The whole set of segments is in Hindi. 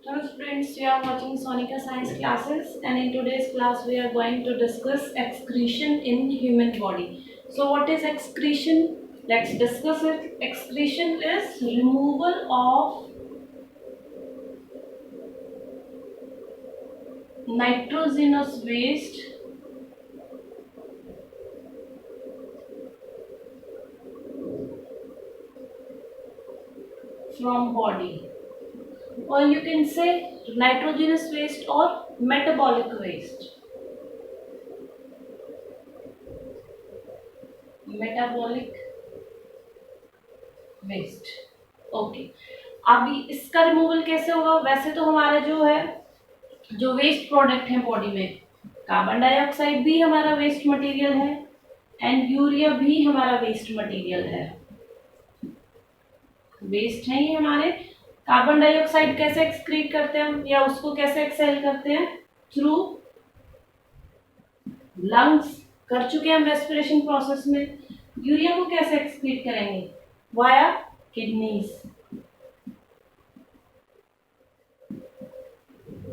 Hello students, you are watching Sonika Science classes, and in today's class we are going to discuss excretion in human body. So what is excretion? Let's discuss it. Excretion is removal of nitrogenous waste from body, or you can say nitrogenous waste or metabolic waste. Metabolic waste. Okay, अभी इसका रिमूवल कैसे होगा? वैसे तो हमारा जो है, जो वेस्ट प्रोडक्ट है बॉडी में, कार्बन डाइऑक्साइड भी हमारा वेस्ट मटेरियल है एंड यूरिया भी हमारा वेस्ट मटेरियल है। वेस्ट है ये हमारे। कार्बन डाइऑक्साइड कैसे एक्सक्रीट करते हैं हम, या उसको कैसे एक्सहेल करते हैं? थ्रू लंग्स, कर चुके हैं हम रेस्पिरेशन प्रोसेस में। यूरिया को कैसे एक्सक्रीट करेंगे? Via kidneys.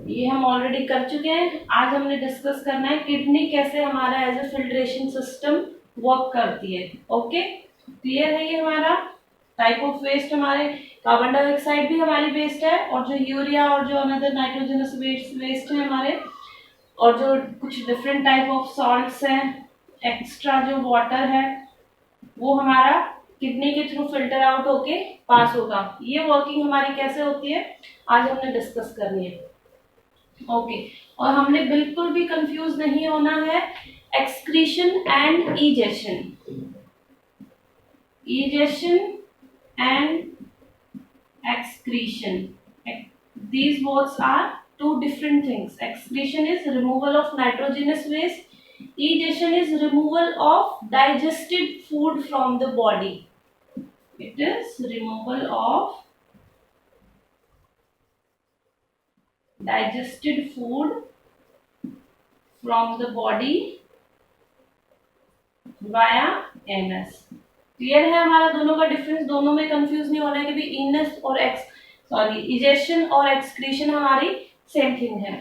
ये हम ऑलरेडी कर चुके हैं। आज हमने डिस्कस करना है किडनी कैसे हमारा as a filtration system work करती है। ओके, क्लियर है? ये हमारा टाइप ऑफ वेस्ट, हमारे कार्बन डाइऑक्साइड भी हमारी वेस्ट है, और जो यूरिया और जो अनदर नाइट्रोजनस वेस्ट है हमारे, और जो कुछ डिफरेंट टाइप ऑफ सॉल्ट्स हैं, एक्स्ट्रा जो वाटर है, वो हमारा किडनी के थ्रू फिल्टर आउट होके पास होगा। ये वर्किंग हमारी कैसे होती है आज हमने डिस्कस करनी है। ओके, और हमने बिल्कुल भी कंफ्यूज नहीं होना है excretion and egestion. Egestion and excretion, these words are two different things. Excretion is removal of nitrogenous waste, egestion is removal of digested food from the body. It is removal of digested food from the body via anus. Clear है हमारा दोनों का डिफरेंस? दोनों में कंफ्यूज नहीं होना है कि भी इनस और इजेशन और एक्सक्रीशन हमारी सेम थिंग है।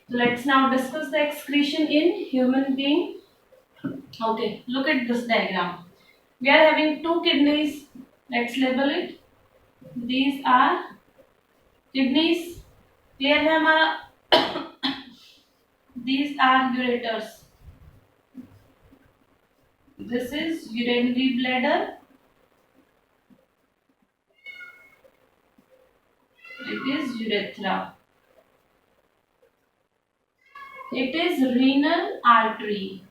So let's now discuss the excretion in human being. Okay, look at this diagram. We are having two kidneys. Let's label it. These are kidneys. Clear है हमारा? These are ureters. This is urinary bladder. It is urethra. It is renal artery.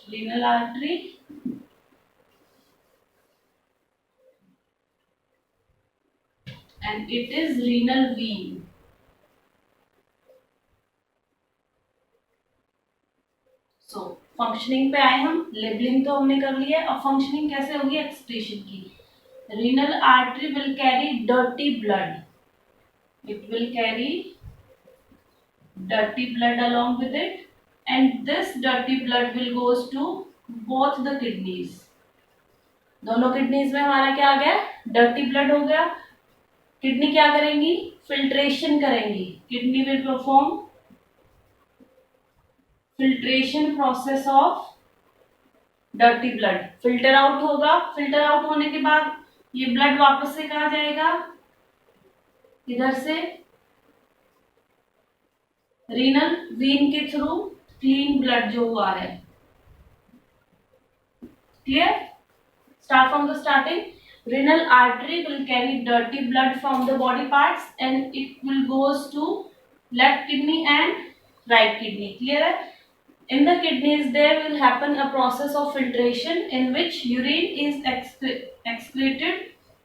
Renal artery. And it is renal vein. So functioning पे आए हम। लेबलिंग तो हमने कर लिया है, अब फंक्शनिंग कैसे होगी एक्सक्रीशन की। Renal artery will carry dirty blood, it will carry dirty blood along with it, and this dirty blood will goes to both the kidneys. दोनों किडनीज में हमारा क्या आ गया? डर्टी ब्लड हो गया। किडनी क्या करेंगी? फिल्ट्रेशन करेंगी। Kidney will perform filtration process of dirty blood. Filter out होगा। फिल्टर आउट होने के बाद ये ब्लड वापस से कहाँ जाएगा? इधर से रीनल वेन के थ्रू क्लीन ब्लड जो आ रहा है। Clear? Start from the starting. renal artery will carry dirty blood from the body parts and it will goes to left kidney and right kidney. Clear है? In the kidneys there will happen a process of filtration in which urine is excreted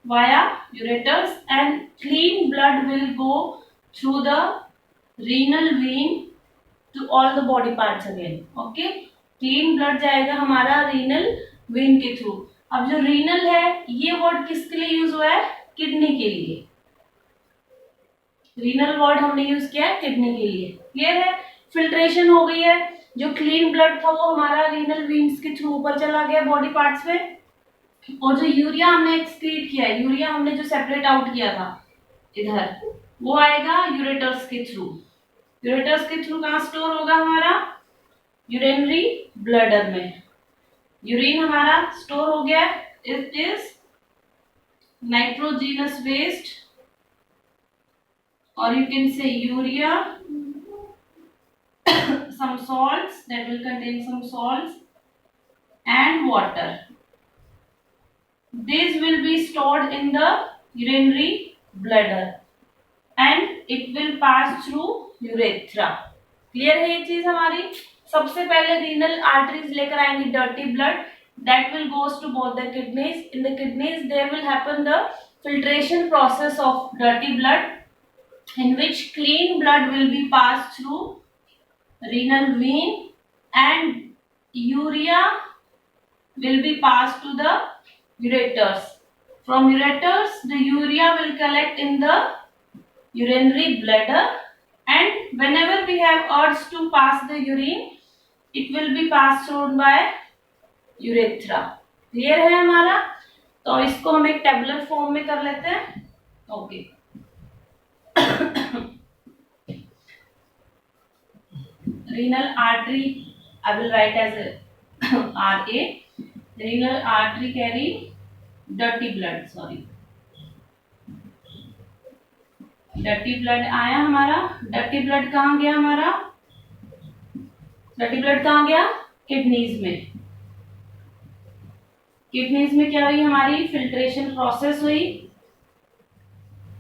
via ureters and clean blood will go through the renal vein to all the body parts again. Okay, clean blood जाएगा हमारा renal vein के थ्रू। अब जो रीनल है ये वर्ड किसके लिए यूज हुआ है? किडनी के लिए। रीनल वर्ड हमने यूज किया है किडनी के लिए। क्लियर है? फिल्ट्रेशन हो गई है। जो क्लीन ब्लड था वो हमारा रीनल वेन्स के थ्रू ऊपर चला गया बॉडी पार्ट्स में। और जो यूरिया हमने एक्सक्रीट किया है, यूरिया हमने जो सेपरेट आउट किया था इधर, वो आएगा यूरेटर्स के थ्रू। यूरेटर्स के थ्रू कहाँ स्टोर होगा हमारा? यूरिनरी ब्लैडर में। यूरिन हमारा स्टोर हो गया, it is nitrogenous waste, or you can say urea, some salts that will contain some salts and water. These will be stored in the urinary bladder and it will pass through urethra. Clear है ये चीज हमारी? सबसे पहले रीनल आर्टरीज लेकर आएंगी dirty blood, that will goes to both the kidneys. In the kidneys there will happen the filtration process of dirty blood, in which clean blood will be passed through renal vein and urea will be passed to the ureters. From ureters the urea will collect in the urinary bladder and whenever we have urge to pass the urine, it will be passed through by urethra. Clear है हमारा? तो इसको हम एक टेबुलर फॉर्म में कर लेते हैं. Okay, renal artery I will write as a RA. Renal artery carry dirty blood, sorry, dirty blood आया हमारा. dirty blood कहाँ गया हमारा? dirty blood कहाँ गया? किडनीज में. किडनीज में क्या हुई हमारी? फिल्ट्रेशन प्रोसेस हुई.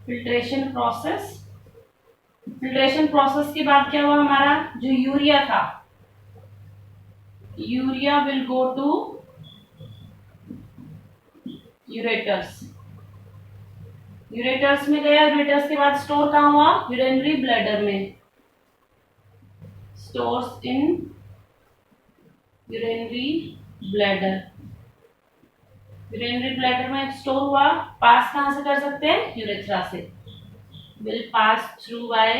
फिल्ट्रेशन प्रोसेस, फिल्ट्रेशन प्रोसेस के बाद क्या हुआ हमारा? जो यूरिया था, urea will go to ureters. Ureters में गया, यूरेटर्स के बाद स्टोर कहाँ हुआ? यूरिनरी ब्लैडर में. Stores in urinary bladder. Urinary bladder में स्टोर हुआ, पास कहाँ से कर सकते हैं? यूरेथ्रा से. will pass through by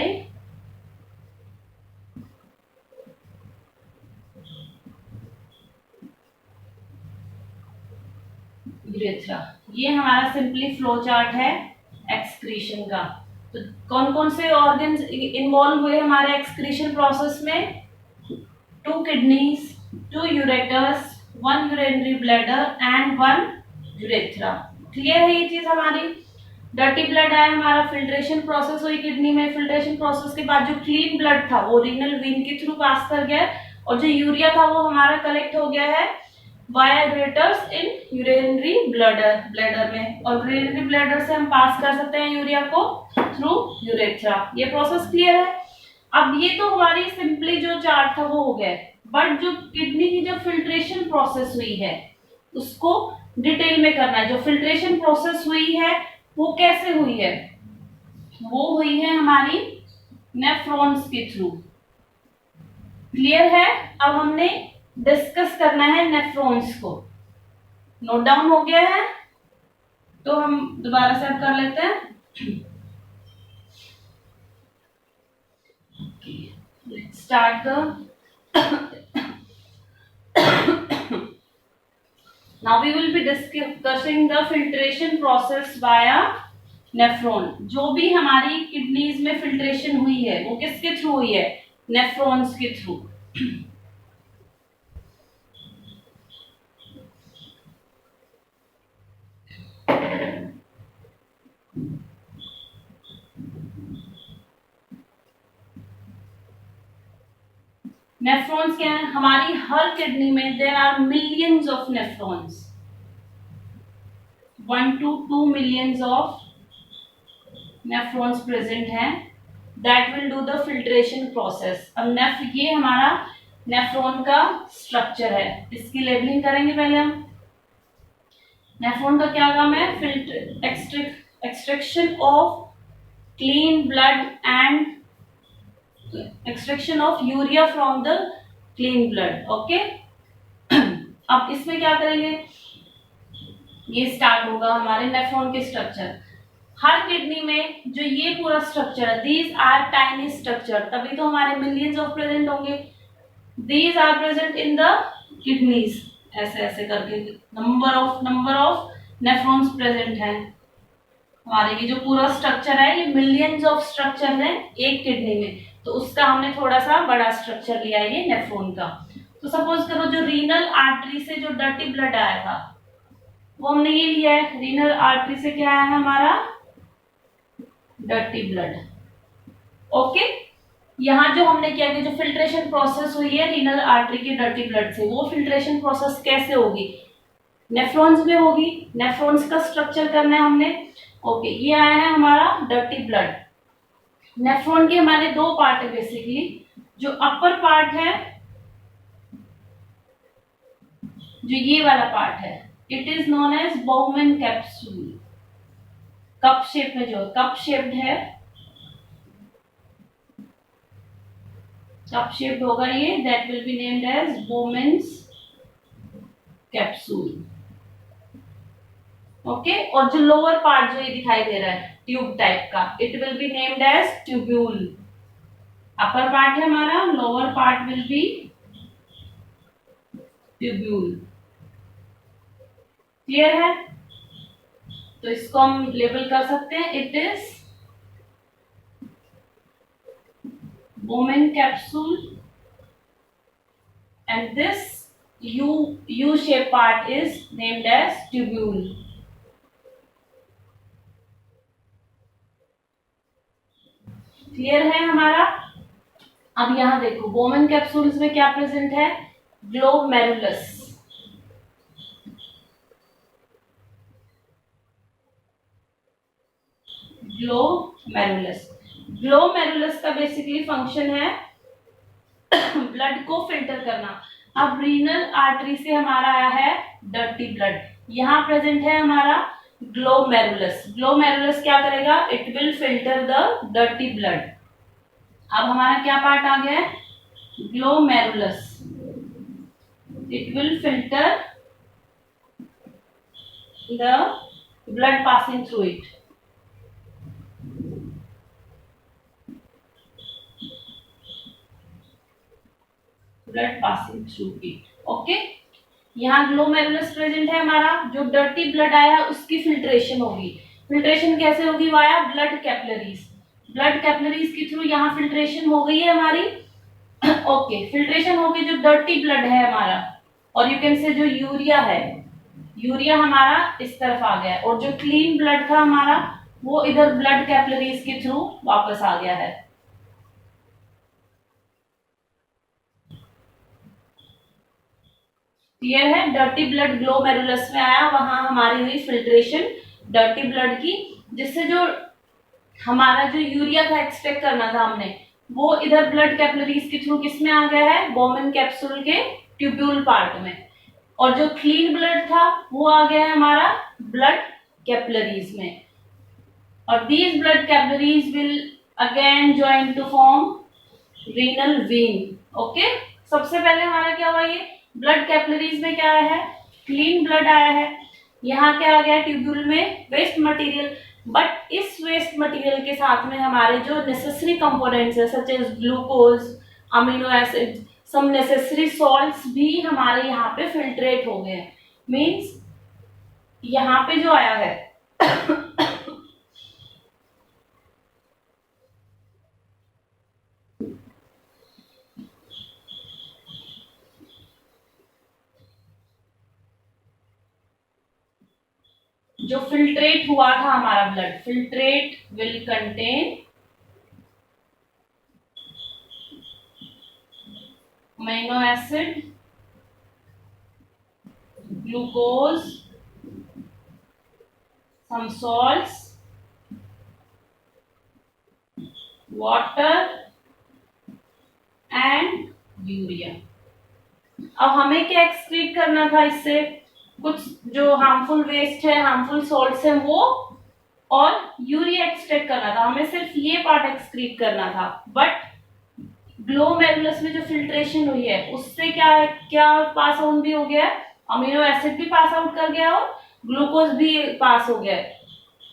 urethra. ये हमारा सिंपली फ्लो चार्ट है एक्सक्रीशन का. तो कौन कौन से ऑर्गन्स इन्वॉल्व हुए हमारे एक्सक्रीशन प्रोसेस में? 2 kidneys, 2 ureters, 1 urinary bladder and 1 urethra. Clear है ये चीज हमारी? डर्टी ब्लड आया हमारा, फिल्ट्रेशन प्रोसेस हुई किडनी में. फिल्ट्रेशन प्रोसेस के बाद जो क्लीन ब्लड था वो रीनल वेन के थ्रू पास कर गया और जो यूरिया था वो हमारा कलेक्ट हो गया है वाया यूरेटर्स इन यूरिनरी ब्लैडर में. और यूरिनरी ब्लैडर से हम पास कर सकते हैं यूरिया को थ्रू यूरेथ्रा. ये प्रोसेस क्लियर है? अब ये तो हमारी सिंपली जो चार्ट था वो हो गया, बट जो किडनी की जो फिल्ट्रेशन प्रोसेस हुई है उसको डिटेल में करना है. जो फिल्ट्रेशन प्रोसेस हुई है वो कैसे हुई है? वो हुई है हमारी नेफ्रॉन्स के थ्रू. क्लियर है? अब हमने डिस्कस करना है नेफ्रॉन्स को. नोट डाउन हो गया है? तो हम दोबारा से कर लेते हैं. Let's start the Now we will be discussing the filtration process via nephron. जो भी हमारी किडनीज में फिल्ट्रेशन हुई है वो किसके थ्रू हुई है? नेफ्रॉन्स के थ्रू. नेफ्रॉन्स क्या है? हमारी हर किडनी में there are millions of nephrons. 1 to 2 millions of nephrons present हैं. That will do the filtration process. अब ये हमारा नेफ्रॉन का स्ट्रक्चर है. इसकी लेबलिंग करेंगे पहले हम. नेफ्रॉन का क्या काम है? Filter, extraction of clean blood and extraction of urea from the clean blood. Okay, अब इसमें क्या करेंगे? ये स्टार्ट होगा हमारे नेफ्रॉन के स्ट्रक्चर. हर किडनी में जो ये पूरा स्ट्रक्चर है, दीज आर टाइनी स्ट्रक्चर, तभी तो हमारे मिलियंस ऑफ प्रेजेंट होंगे. These are present in the kidneys. ऐसे ऐसे करके नंबर ऑफ नेफ्रॉन्स प्रेजेंट हैं हमारे। ये जो पूरा स्ट्रक्चर है ये मिलियंस ऑफ स्ट्रक्चर है एक किडनी में, तो उसका हमने थोड़ा सा बड़ा स्ट्रक्चर लिया है ये नेफ्रॉन का। तो सपोज करो जो रीनल आर्टरी से जो डर्टी ब्लड आया था वो हमने ये लिया है। रीनल आर्टरी से क्या आया है हमारा? Dirty blood. ओके, यहाँ जो हमने किया कि जो फिल्ट्रेशन प्रोसेस हुई है रीनल आर्टरी के डर्टी ब्लड से, वो फिल्ट्रेशन प्रोसेस कैसे होगी? नेफ्रॉन्स में होगी। नेफ्रॉन्स का स्ट्रक्चर करना है हमने। ओके, ये आया है हमारा डर्टी ब्लड। नेफ्रॉन के हमारे दो पार्ट है बेसिकली। जो अपर पार्ट है, जो ये वाला पार्ट है, it is known as Bowman capsule. Cup shape में जो कप शेप्ड है, कप शेप्ड होगा ये, that will be named as Bowman's capsule. Okay, और जो लोअर पार्ट जो ये दिखाई दे रहा है ट्यूब टाइप का, it will be named as tubule. Upper part है हमारा, lower part will be tubule. Clear है? तो इसको हम लेबल कर सकते हैं, it is Bowman capsule and this U shape part is named as tubule. Clear है हमारा? अब यहां देखो बाउमैन कैप्सूल्स में क्या प्रेजेंट है? ग्लोमेरुलस। ग्लोमेरुलस का बेसिकली फंक्शन है ब्लड को फिल्टर करना। अब रीनल आर्टरी से हमारा आया है डर्टी ब्लड, यहां प्रेजेंट है हमारा ग्लोमेरुलस। ग्लोमेरुलस क्या करेगा? It will filter the dirty blood. अब हमारा क्या पार्ट आ गया है? Glomerulus. It will filter the blood passing through it. Blood passing through it. Okay, यहाँ ग्लोमेरुलस प्रेजेंट है हमारा। जो डर्टी ब्लड आया उसकी फिल्ट्रेशन होगी। फिल्ट्रेशन कैसे होगी? Via blood capillaries. Blood capillaries के थ्रू यहाँ फिल्ट्रेशन हो गई है हमारी। ओके, फिल्ट्रेशन हो गई। जो डर्टी ब्लड है हमारा, और यू कैन से जो यूरिया है, यूरिया हमारा इस तरफ आ गया है, और जो क्लीन ब्लड था हमारा वो इधर ब्लड कैपिलरीज के थ्रू वापस आ गया है। क्लियर है? डर्टी ब्लड ग्लोमेरुलस में आया, वहां हमारी हुई फिल्ट्रेशन डर्टी ब्लड की, जिससे जो हमारा जो यूरिया था एक्सट्रैक्ट करना था हमने, वो इधर ब्लड कैपिलरीज के थ्रू किस में आ गया है? बाउमैन कैप्सूल के ट्यूब्यूल पार्ट में। और जो क्लीन ब्लड था वो आ गया है हमारा ब्लड कैपिलरीज में। और these blood capillaries will again join to form renal vein. Okay, सबसे पहले हमारा क्या हुआ? ये ब्लड कैपिलरीज में क्या आया है? क्लीन ब्लड आया है। यहाँ क्या आ गया? ट्यूब्यूल में वेस्ट मटेरियल। बट इस वेस्ट मटेरियल के साथ में हमारे जो नेसेसरी कंपोनेंट्स है, such as glucose, amino acid, some necessary salts भी हमारे यहाँ पे फिल्ट्रेट हो गए। मीन्स यहाँ पे जो आया है जो फिल्ट्रेट हुआ था हमारा blood, filtrate will contain amino acid, glucose, some salts, water and urea. अब हमें क्या एक्सक्रीट करना था इससे? कुछ जो हार्मफुल वेस्ट है, हार्मफुल सॉल्ट्स है वो, और यूरिया एक्सट्रैक्ट करना था। हमें सिर्फ ये पार्ट एक्सक्रीट करना था। बट ग्लोमेरुलस में जो फिल्ट्रेशन हुई है उससे क्या पास आउट भी हो गया है, अमीनो एसिड भी पास आउट कर गया और ग्लूकोज भी पास हो गया है,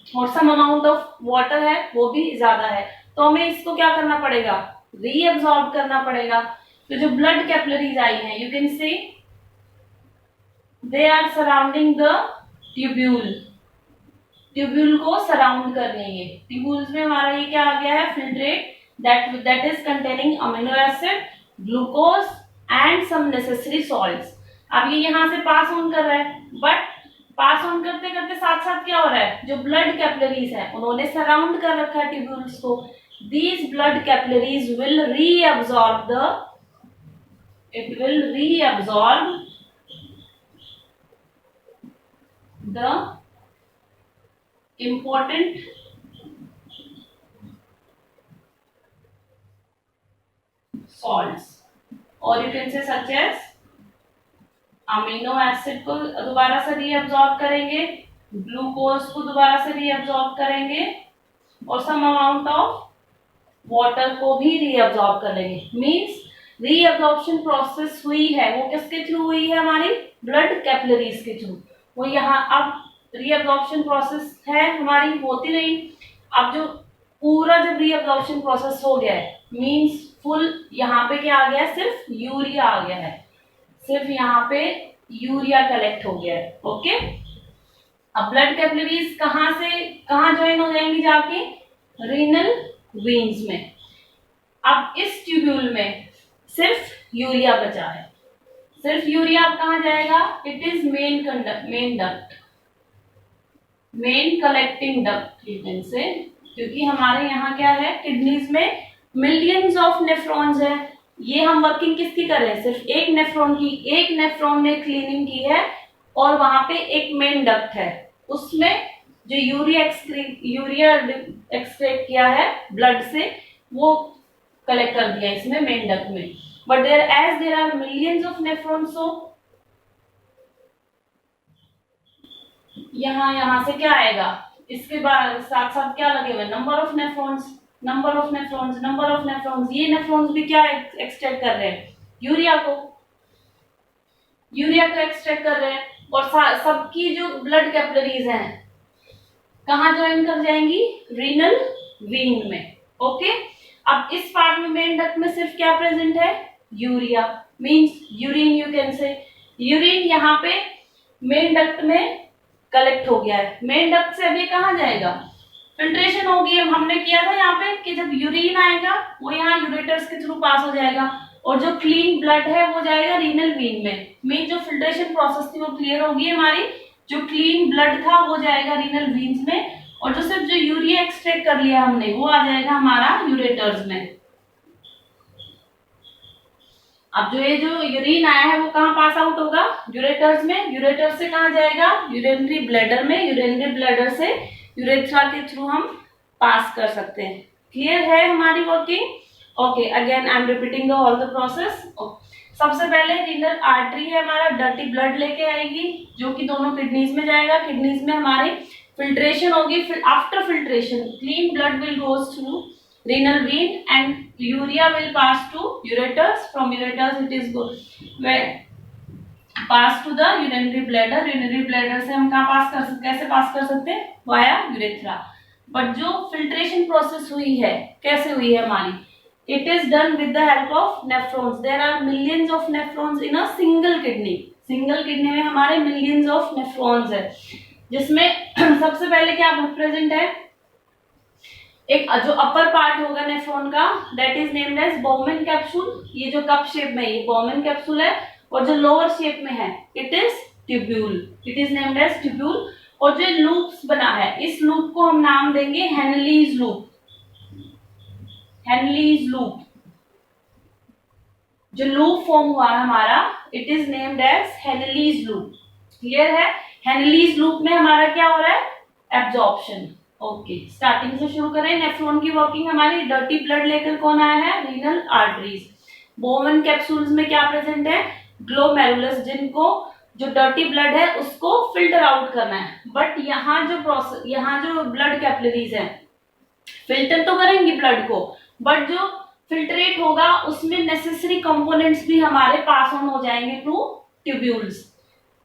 और सम अमाउंट ऑफ वाटर है वो भी ज्यादा है। तो हमें इसको क्या करना पड़ेगा? रीअब्सॉर्ब करना पड़ेगा। तो जो ब्लड कैपिलरीज आई हैं, you can say they are surrounding the tubule, tubule को सराउंड कर लेंगे। ट्यूब्यूल्स में हमारा ये क्या आ गया है, filtrate that is containing amino acid, glucose and some necessary salts. अब ये यहाँ से पास ऑन कर रहा है, बट पास ऑन करते करते साथ साथ क्या हो रहा है, जो ब्लड कैपिलरीज है उन्होंने सराउंड कर रखा है ट्यूब्यूल्स को। These blood capillaries will reabsorb the, it will reabsorb the important salts, or you can say such as amino acid को दोबारा से रीअब्सॉर्ब करेंगे, ग्लूकोज को दोबारा से रीअब्सॉर्ब करेंगे, और सम अमाउंट ऑफ वाटर को भी रीअब्सॉर्ब कर लेंगे। मीन्स रीअब्सॉर्प्शन प्रोसेस हुई है वो किसके थ्रू हुई है, हमारी ब्लड कैपिलरीज के थ्रू। वो यहाँ अब रीअब्सॉर्प्शन प्रोसेस है हमारी होती नहीं। अब जो पूरा जब रीअब्सॉर्प्शन प्रोसेस हो गया है, मीन्स फुल यहाँ पे क्या आ गया है, सिर्फ यूरिया आ गया है, सिर्फ यहाँ पे यूरिया कलेक्ट हो गया है। ओके, अब ब्लड कैपिलरीज कहाँ से कहाँ ज्वाइन हो जाएंगी, जाके रीनल वेन्स में। अब इस ट्यूब्यूल में सिर्फ यूरिया बचा है, सिर्फ यूरिया अब कहाँ जाएगा, it is main duct, main collecting duct you can से, क्योंकि हमारे यहाँ क्या है, किडनीज में मिलियंस ऑफ नेफ्रॉन्स है। ये हम वर्किंग किसकी कर रहे हैं, सिर्फ एक नेफ्रॉन की। एक नेफ्रॉन ने क्लीनिंग की है और वहां पे एक मेन डक्ट है, उसमें जो यूरिया एक्सट्रैक्ट किया है ब्लड से वो कलेक्ट कर दिया इसमें मेन डक्ट में। But there are millions of nephrons, so यहाँ से क्या आएगा, इसके बाद साथ साथ क्या लगे हुए, number of nephrons, number of nephrons, number of nephrons. ये नेफ्रॉन्स भी क्या एक्सट्रैक्ट कर रहे हैं, यूरिया को एक्सट्रैक्ट कर रहे हैं। और सबकी जो ब्लड कैपिलरीज हैं कहाँ ज्वाइन कर जाएंगी, रीनल वेन में। ओके, अब इस पार्ट में मेन डक्ट में सिर्फ क्या प्रेजेंट है, urea, means urine you can से। यूरिन यहाँ पे मेन डक्ट में कलेक्ट हो गया है। मेन डक्ट से अभी कहाँ जाएगा, फिल्ट्रेशन होगी। हमने किया था यहाँ पे कि जब यूरिन आएगा वो यहाँ यूरेटर्स के थ्रू पास हो जाएगा, और जो क्लीन ब्लड है वो जाएगा रीनल वेन में। मीन जो फिल्ट्रेशन प्रोसेस थी वो क्लियर होगी हमारी, जो क्लीन ब्लड था वो जाएगा रीनल वेन्स में, और जो सिर्फ जो यूरिया एक्सट्रैक्ट कर लिया हमने वो आ जाएगा हमारा यूरेटर्स में। अब जो ये जो यूरिन आया है वो कहाँ पास आउट होगा, यूरेटर्स में। यूरेटर से कहाँ जाएगा, यूरिनरी ब्लैडर में। यूरिनरी ब्लैडर से यूरेथ्रा के थ्रू हम पास कर सकते हैं। क्लियर है हमारी working. Okay, again I am repeating the all the process. सबसे पहले रीनल आर्टरी है हमारा, डर्टी ब्लड लेके आएगी जो कि दोनों किडनीज में जाएगा। किडनीज में हमारी फिल्ट्रेशन होगी। After filtration clean blood will goes through renal vein and urea will pass to ureters. From ureters it is pass to the urinary bladder. urinary bladder से हम कहाँ कैसे पास कर सकते हैं, वाया यूरेथ्रा। बट जो फिल्ट्रेशन प्रोसेस हुई है कैसे हुई है हमारी, it is done with the help of nephrons. There are millions of nephrons in a single kidney. Single kidney में हमारे मिलियंस ऑफ नेफ्रॉन्स है, जिसमें सबसे पहले क्या प्रेजेंट है, एक जो अपर पार्ट होगा नेफ्रॉन का that is named as Bowman capsule. ये जो कप शेप में ये बोमेन कैप्सूल है, और जो लोअर शेप में है it is tubule, it is named as tubule. और जो लूप्स बना है इस लूप को हम नाम देंगे हेनलीज लूप। हेनलीज लूप, जो लूप फॉर्म हुआ है हमारा it is named as Henle's loop. Clear है, हेनलीज लूप में हमारा क्या हो रहा है, एब्जॉर्प्शन। ओके, स्टार्टिंग से शुरू करें। नेफ्रॉन की वर्किंग हमारी, डर्टी ब्लड लेकर कौन आया है, रीनल आर्टरीज। बोमेन कैप्सूल्स में क्या प्रेजेंट है, ग्लोमेरुलस, जिनको जो डर्टी ब्लड है उसको फिल्टर आउट करना है। बट यहाँ जो ब्लड कैपिलरीज है फिल्टर तो करेंगी ब्लड को, बट जो फिल्ट्रेट होगा उसमें नेसेसरी कंपोनेंट्स भी हमारे पास ऑन हो जाएंगे टू ट्यूब्यूल्स।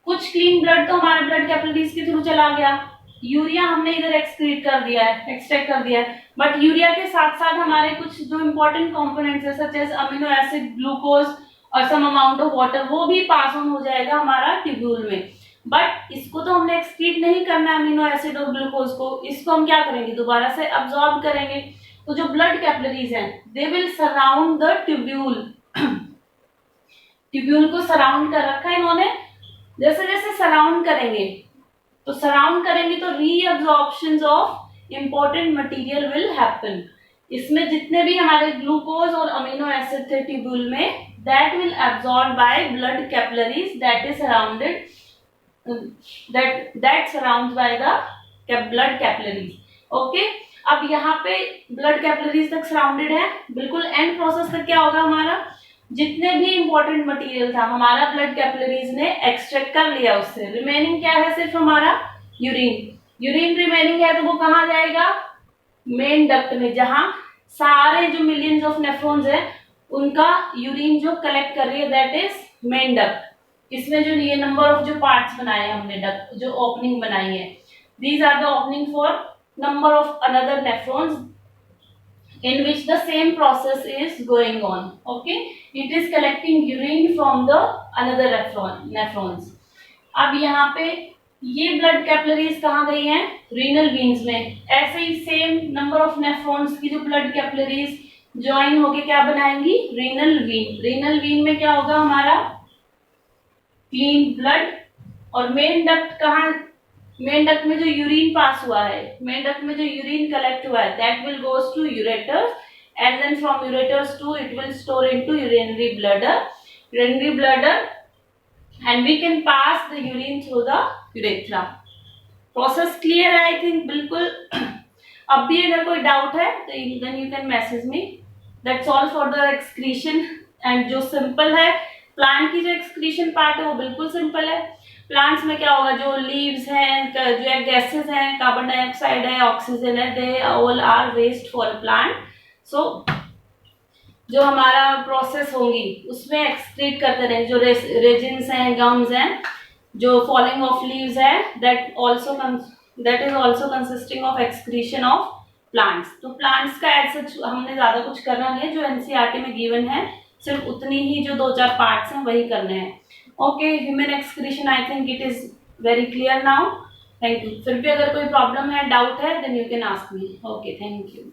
कुछ क्लीन ब्लड तो हमारे ब्लड कैपिलरीज के थ्रू चला गया, यूरिया हमने इधर एक्सक्रीट कर दिया है, एक्सट्रैक्ट कर दिया है। बट यूरिया के साथ साथ हमारे कुछ जो इंपॉर्टेंट कंपोनेंट्स है such as amino acid, glucose और सम अमाउंट ऑफ वाटर वो भी पास ऑन हो जाएगा हमारा ट्यूब्यूल में। बट इसको तो हमने एक्सक्रीट नहीं करना है अमीनो एसिड और ग्लूकोज को, इसको हम क्या करेंगे, दोबारा से अब्सॉर्ब करेंगे। तो जो ब्लड कैपिलरीज हैं they will surround the tubule. Tubule को सराउंड कर रखा है इन्होंने। जैसे जैसे सराउंड करेंगे तो reabsorption of important material will happen. इसमें जितने भी हमारे ग्लूकोज और अमीनो एसिड थे ट्यूब्यूल में, that will absorb by blood capillaries that is surrounded that surrounds by the blood capillaries। Okay, अब यहाँ पे ब्लड कैपिलरीज तक सराउंडेड है। बिल्कुल एंड प्रोसेस तक क्या होगा, हमारा जितने भी इंपॉर्टेंट मटेरियल था हमारा ब्लड कैपिलरीज ने एक्सट्रैक्ट कर लिया, उससे रिमेनिंग क्या है, सिर्फ हमारा यूरिन रिमेनिंग है। तो वो कहाँ जाएगा, मेन डक्ट में, जहां सारे जो मिलियंस ऑफ नेफ्रॉन्स है उनका यूरिन जो कलेक्ट कर रही है, दैट इज मेन डक्ट। इसमें जो ये नंबर ऑफ जो पार्ट्स बनाए हमने, डक्ट जो ओपनिंग बनाई है, these are the opening for number of another nephrons in which the same process is going on। okay, it is collecting urine from the another nephrons। अब यहाँ पे ये ब्लड कैपिलरीज कहाँ गई हैं, रीनल वीन्स में। ऐसे ही सेम नंबर ऑफ नेफ्रॉन्स की जो ब्लड कैपिलरीज ज्वाइन होके क्या बनाएंगी, रीनल वीन। रीनल वीन में क्या होगा, हमारा क्लीन ब्लड। और मेन डक्ट कहाँ, मेन डक्ट में जो यूरिन पास हुआ है, मेन डक्ट में जो यूरिन कलेक्ट हुआ है, that will goes to ureters and then from ureters to it will store into urinary bladder and we can pass the urine through the urethra. Process clear है आई थिंक, बिल्कुल। अब भी अगर कोई डाउट है तो then you can message me. That's all for the excretion. And जो सिंपल है, प्लांट की जो एक्सक्रीशन पार्ट है वो बिल्कुल सिंपल है। प्लांट्स में क्या होगा, जो लीव्स हैं, जो गैसेस हैं, कार्बन डाइऑक्साइड है, ऑक्सीजन है, they all are waste for plant. So जो हमारा प्रोसेस होंगी उसमें एक्सक्रीट करते रहेंगे। जो रेजिन्स हैं, गम्स हैं, जो फॉलिंग ऑफ लीव्स है, that is also consisting of excretion of plants. तो प्लांट्स का एज सच हमने ज्यादा कुछ करना नहीं है, जो एनसीईआरटी में गिवन है सिर्फ उतनी ही जो 2-4 पार्ट्स हैं वही करने हैं। Okay, human excretion I think it is very clear now. Thank you. फिर भी अगर कोई प्रॉब्लम है, डाउट है, then you can ask me. Okay, thank you.